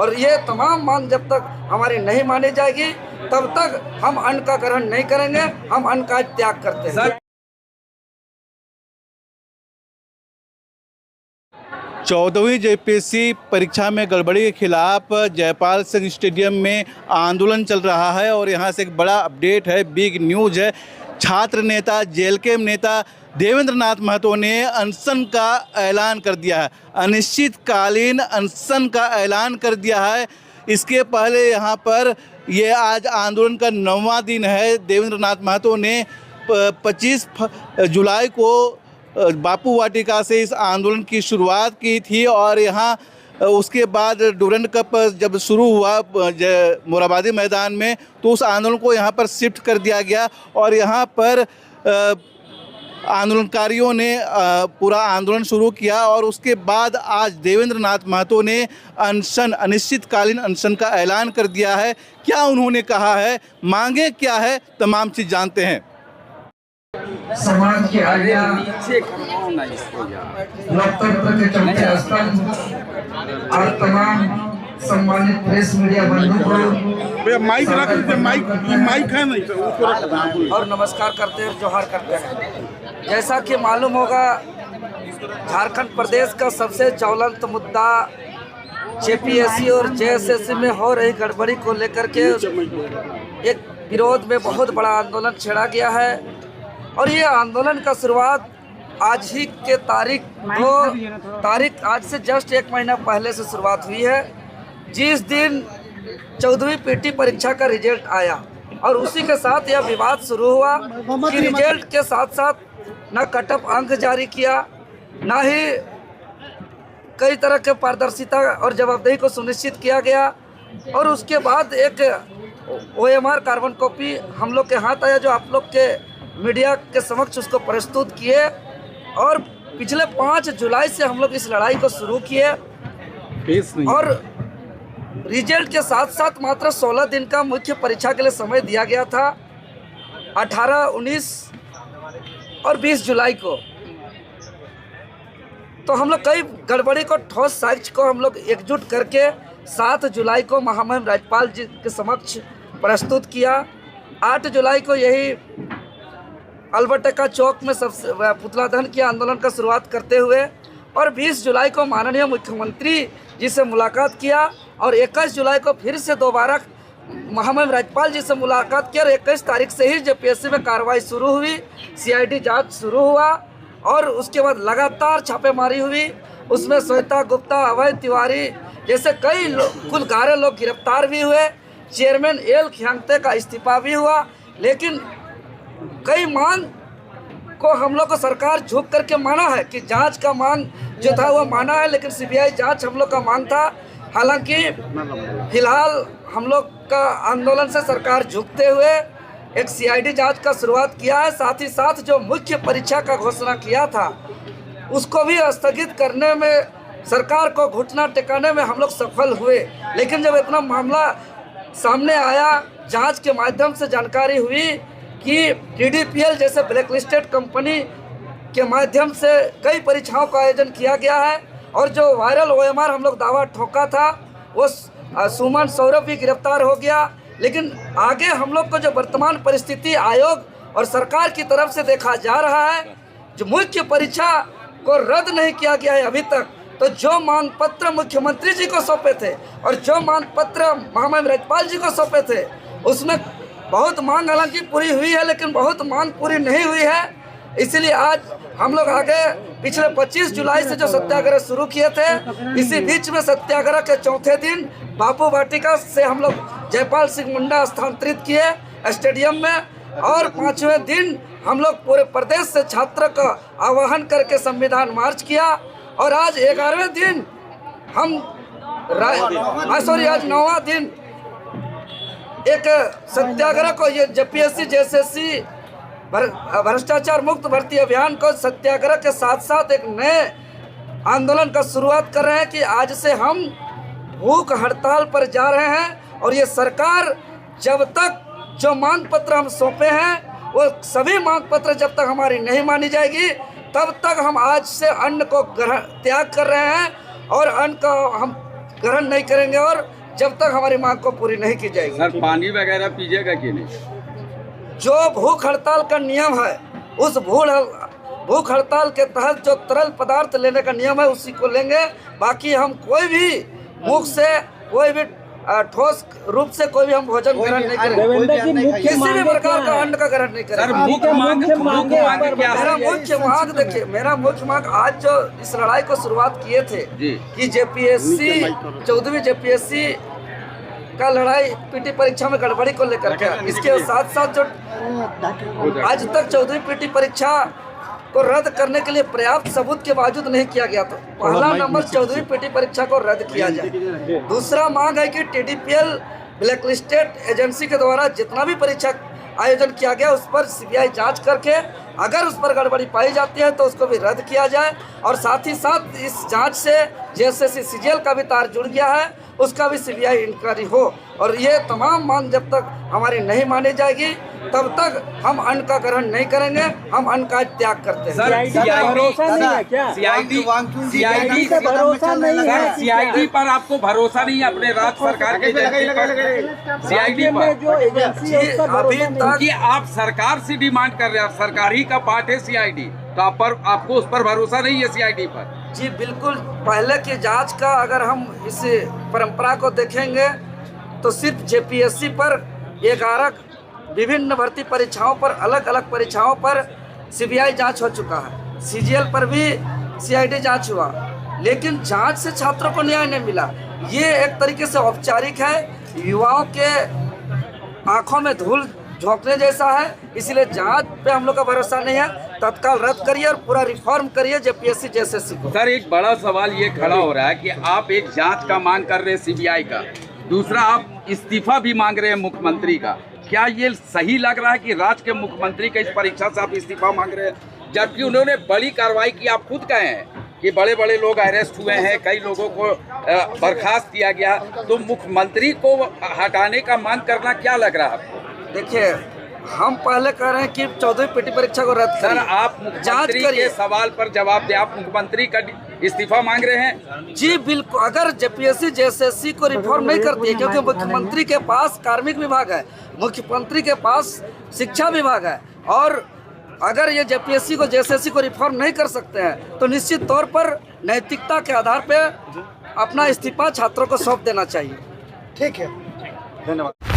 और ये तमाम मांग जब तक हमारी नहीं मानी जाएगी तब तक हम अन्न का ग्रहण नहीं करेंगे, हम अन्न का त्याग करते हैं। 14वीं जेपीएससी परीक्षा में गड़बड़ी के खिलाफ जयपाल सिंह स्टेडियम में आंदोलन चल रहा है और यहाँ से एक बड़ा अपडेट है, बिग न्यूज़ है। छात्र नेता जेएलके नेता देवेंद्र नाथ महतो ने अनशन का ऐलान कर दिया है, अनिश्चितकालीन अनशन का ऐलान कर दिया है। इसके पहले यहाँ पर ये आज आंदोलन का 9वां दिन है। देवेंद्र नाथ महतो ने 25 जुलाई को बापू वाटिका से इस आंदोलन की शुरुआत की थी और यहाँ उसके बाद डुरंड कप जब शुरू हुआ मोराबादी मैदान में तो उस आंदोलन को यहाँ पर शिफ्ट कर दिया गया और यहाँ पर आंदोलनकारियों ने पूरा आंदोलन शुरू किया और उसके बाद आज देवेंद्र नाथ महतो ने अनशन, अनिश्चितकालीन अनशन का ऐलान कर दिया है। क्या उन्होंने कहा है, मांगे क्या है, तमाम चीज़ जानते हैं। समाज के आज्ञा, लोकतंत्र के चौथे स्तंभ और तमाम सम्मानित प्रेस मीडिया बंधुओं, माइक रख दे, माइक है नहीं उसको रख। और नमस्कार करते हैं, जोहार करते हैं। जैसा कि मालूम होगा, झारखंड प्रदेश का सबसे ज्वलंत मुद्दा जेपीएससी और जेएसएससी में हो रही गड़बड़ी को लेकर के एक विरोध में बहुत बड़ा आंदोलन छेड़ा गया है और ये आंदोलन का शुरुआत आज ही के तारीख आज से जस्ट 1 महीना पहले से शुरुआत हुई है, जिस दिन 14वीं पीटी परीक्षा का रिजल्ट आया और उसी के साथ यह विवाद शुरू हुआ कि रिजल्ट के साथ साथ न कटअप अंक जारी किया, न ही कई तरह के पारदर्शिता और जवाबदेही को सुनिश्चित किया गया और उसके बाद एक ओएमआर कार्बन कॉपी हम लोग के हाथ आया जो आप लोग के मीडिया के समक्ष उसको प्रस्तुत किए और पिछले 5 जुलाई से हम लोग इस लड़ाई को शुरू किए और रिजल्ट के साथ साथ मात्र 16 दिन का मुख्य परीक्षा के लिए समय दिया गया था, 18, 19 और 20 जुलाई को। तो हम लोग कई गड़बड़ी को, ठोस साक्ष्य को हम लोग एकजुट करके 7 जुलाई को महामहिम राज्यपाल जी के समक्ष प्रस्तुत किया। 8 जुलाई को यही अल्बर्ट चौक में सबसे पुतला दहन की आंदोलन का शुरुआत करते हुए और 20 जुलाई को माननीय मुख्यमंत्री जी से मुलाकात किया और 21 जुलाई को फिर से दोबारा महामहिम राज्यपाल जी से मुलाकात किया और 21 तारीख से ही जेपीएससी में कार्रवाई शुरू हुई, सीआईडी जांच शुरू हुआ और उसके बाद लगातार छापेमारी हुई। उसमें श्वेता गुप्ता, अभय तिवारी जैसे कई कुल 11 लोग गिरफ्तार भी हुए, चेयरमैन एल खियांगते का इस्तीफा भी हुआ, लेकिन कई मांग को हम लोग को सरकार झुक करके माना है कि जांच का मांग जो था वो माना है, लेकिन सीबीआई जांच हम लोग का मांग था। हालांकि फिलहाल हम लोग का आंदोलन से सरकार झुकते हुए एक सीआईडी जांच का शुरुआत किया है। साथ ही साथ जो मुख्य परीक्षा का घोषणा किया था उसको भी स्थगित करने में, सरकार को घुटना टेकाने में हम लोग सफल हुए, लेकिन जब इतना मामला सामने आया, जांच के माध्यम से जानकारी हुई कि टीडीपीएल जैसे ब्लैकलिस्टेड कंपनी के माध्यम से कई परीक्षाओं का आयोजन किया गया है और जो वायरल ओएमआर हम लोग दावा ठोका था वो सुमन सौरभ भी गिरफ्तार हो गया। लेकिन आगे हम लोग को जो वर्तमान परिस्थिति आयोग और सरकार की तरफ से देखा जा रहा है, जो मुख्य परीक्षा को रद्द नहीं किया गया है अभी तक, तो जो मांग पत्र मुख्यमंत्री जी को सौंपे थे और जो मांग पत्र महामहिम राज्यपाल जी को सौंपे थे उसमें बहुत मांग हालांकि पूरी हुई है, लेकिन बहुत मांग पूरी नहीं हुई है। इसीलिए आज हम लोग आगे पिछले 25 जुलाई से जो सत्याग्रह शुरू किए थे, इसी बीच में सत्याग्रह के चौथे दिन बापू वाटिका से हम लोग जयपाल सिंह मुंडा स्थानांतरित किए स्टेडियम में और 5वें दिन हम लोग पूरे प्रदेश से छात्र का आह्वान करके संविधान मार्च किया और आज 11वें दिन हम आज 9वां दिन एक सत्याग्रह को, ये जेपीएससी जेएसएससी भ्रष्टाचार मुक्त भर्ती अभियान को सत्याग्रह के साथ साथ एक नए आंदोलन का शुरुआत कर रहे हैं कि आज से हम भूख हड़ताल पर जा रहे हैं और ये सरकार जब तक जो मांग पत्र हम सौंपे हैं वो सभी मांग पत्र जब तक हमारी नहीं मानी जाएगी तब तक हम आज से अन्न को त्याग कर रहे हैं और अन्न का हम ग्रहण नहीं करेंगे और जब तक हमारी मांग को पूरी नहीं की जाएगी। सर पानी वगैरह पीजिएगा कि नहीं? जो भूख हड़ताल का नियम है, उस भूख हड़ताल के तहत जो तरल पदार्थ लेने का नियम है उसी को लेंगे। बाकी हम कोई भी मुख से कोई भी ठोस रूप से कोई भी हम भोजन ग्रहण नहीं करेंगे, किसी भी प्रकार का अन्न का ग्रहण नहीं सर करेंगे। मुख्य मांग क्या मेरा है? मुख्य मांग देखिए, मेरा मुख्य मांग आज जो इस लड़ाई को शुरुआत किए थे जी। कि जेपीएससी 14वीं जेपीएससी का लड़ाई पीटी परीक्षा में गड़बड़ी को लेकर के, इसके साथ साथ जो आज तक 14वीं पीटी परीक्षा को रद्द करने के लिए पर्याप्त सबूत के बावजूद नहीं किया गया, तो पहला नंबर 14वीं पीटी परीक्षा को रद्द किया जाए। दूसरा मांग है कि टीडीपीएल ब्लैकलिस्टेड एजेंसी के द्वारा जितना भी परीक्षा आयोजन किया गया उस पर सीबीआई जांच करके अगर उस पर गड़बड़ी पाई जाती है तो उसको भी रद्द किया जाए, और साथ ही साथ इस जांच से जेएसएससी सीजीएल का भी तार जुड़ गया है, उसका भी सीबीआई इंक्वायरी हो। और ये तमाम मांग जब तक हमारी नहीं मानी जाएगी तब तक हम अन्न का ग्रहण नहीं करेंगे, हम अन्न का त्याग करते हैं। सीआईडी पर आपको भरोसा नहीं है अपने राज्य सरकार के सीआईडी पर? अभी तक कि आप सरकार से डिमांड कर रहे हैं, सरकार ही का पार्ट है सीआईडी, तो आपको उस पर भरोसा नहीं है सीआईडी पर? जी बिल्कुल, पहले की जांच का अगर हम इस परंपरा को देखेंगे तो सिर्फ जेपीएससी पर 11 विभिन्न भर्ती परीक्षाओं पर अलग अलग परीक्षाओं पर सीबीआई जांच हो चुका है, सीजीएल पर भी सीआईडी जांच हुआ, लेकिन जांच से छात्रों को न्याय नहीं मिला। ये एक तरीके से औपचारिक है, युवाओं के आंखों में धूल झोंकने जैसा है, इसीलिए जांच पे हम लोग का भरोसा नहीं है। तत्काल रद्द करिए और पूरा रिफॉर्म करिए जेपीएससी जेएसएससी को। सर एक बड़ा सवाल ये खड़ा हो रहा है कि आप एक जांच का मांग कर रहे हैं सीबीआई का, दूसरा आप इस्तीफा भी मांग रहे हैं मुख्यमंत्री का। क्या ये सही लग रहा है कि राज्य के मुख्यमंत्री का इस परीक्षा से आप इस्तीफा मांग रहे हैं, जबकि उन्होंने बड़ी कार्रवाई की? आप खुद कहे हैं कि बड़े बड़े लोग अरेस्ट हुए हैं, कई लोगों को बर्खास्त किया गया, तो मुख्यमंत्री को हटाने का मांग करना क्या लग रहा है आपको? देखिए, हम पहले कह रहे हैं कि 14वीं पीटी परीक्षा को रद्द सर करिए। आप मुख्यमंत्री के सवाल पर जवाब दें, आप मुख्यमंत्री का इस्तीफा मांग रहे हैं? जी बिल्कुल, अगर जेपीएससी जेएसएससी को रिफॉर्म नहीं करती है, क्योंकि मुख्यमंत्री के पास कार्मिक विभाग है, मुख्यमंत्री के पास शिक्षा विभाग है, और अगर ये जेपीएससी को जेएसएससी को रिफॉर्म नहीं कर सकते हैं तो निश्चित तौर पर नैतिकता के आधार पर अपना इस्तीफा छात्रों को सौंप देना चाहिए। ठीक है, धन्यवाद।